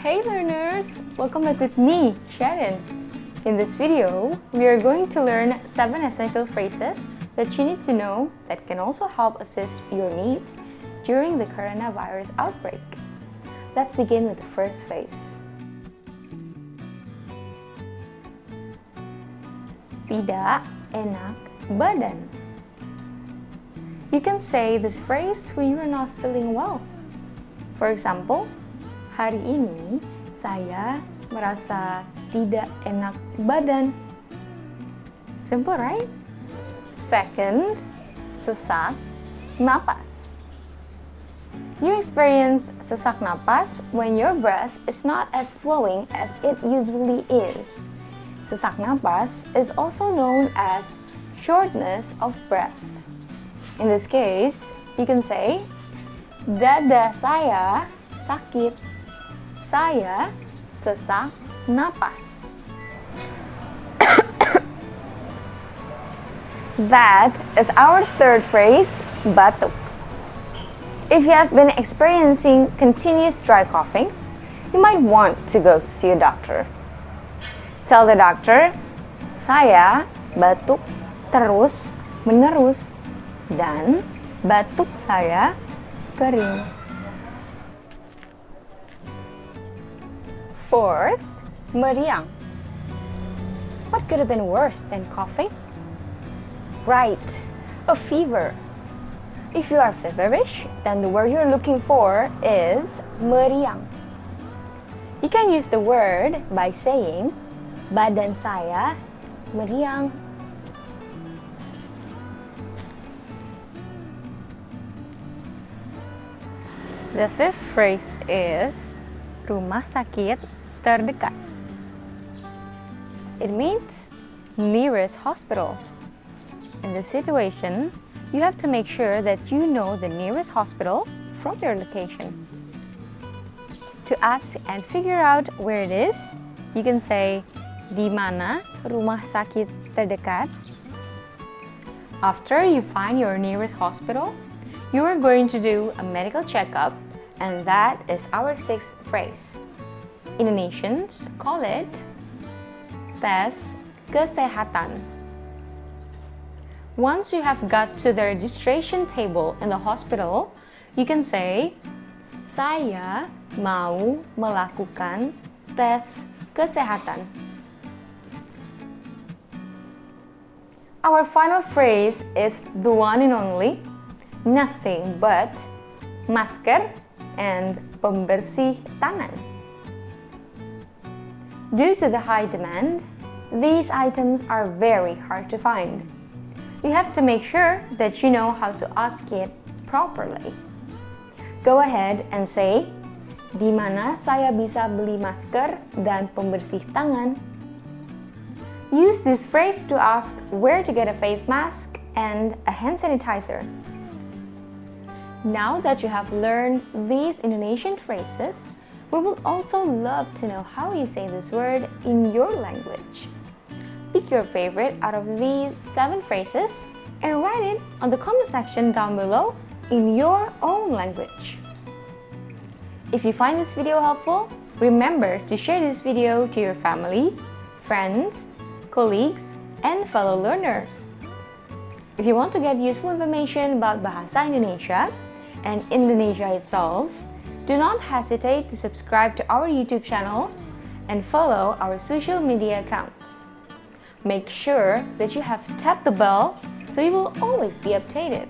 Hey learners! Welcome back with me, Sharon. In this video, we are going to learn 7 essential phrases that you need to know that can also help assist your needs during the coronavirus outbreak. Let's begin with the first phrase. Tidak enak badan. You can say this phrase when you are not feeling well. For example, hari ini saya merasa tidak enak badan. Simple, right? Second, sesak napas. You experience sesak napas when your breath is not as flowing as it usually is. Sesak napas is also known as shortness of breath. In this case, you can say, dada saya sakit. Saya sesak napas. That is our third phrase, batuk. If you have been experiencing continuous dry coughing, you might want to go to see a doctor. Tell the doctor, saya batuk terus menerus dan batuk saya kering. Fourth, meriang. What could have been worse than coughing? Right, a fever. If you are feverish, then the word you're looking for is meriang. You can use the word by saying, badan saya meriang. The fifth phrase is rumah sakit terdekat. It means nearest hospital. In this situation, you have to make sure that you know the nearest hospital from your location. To ask and figure out where it is, you can say, di mana rumah sakit terdekat? After you find your nearest hospital, you are going to do a medical checkup, and that is our sixth phrase. Indonesians call it tes kesehatan. Once you have got to the registration table in the hospital, you can say, saya mau melakukan tes kesehatan. Our final phrase is the one and only, nothing but masker and pembersih tangan. Due to the high demand, these items are very hard to find. You have to make sure that you know how to ask it properly. Go ahead and say, di mana saya bisa beli masker dan pembersih tangan? Use this phrase to ask where to get a face mask and a hand sanitizer. Now that you have learned these Indonesian phrases, we would also love to know how you say this word in your language. Pick your favorite out of these 7 phrases and write it on the comment section down below in your own language. If you find this video helpful, remember to share this video to your family, friends, colleagues, and fellow learners. If you want to get useful information about Bahasa Indonesia and Indonesia itself, do not hesitate to subscribe to our YouTube channel and follow our social media accounts. Make sure that you have tapped the bell so you will always be updated.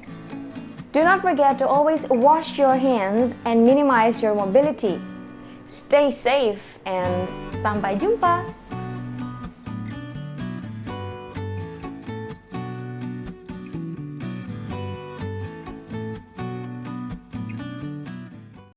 Do not forget to always wash your hands and minimize your mobility. Stay safe and sampai jumpa!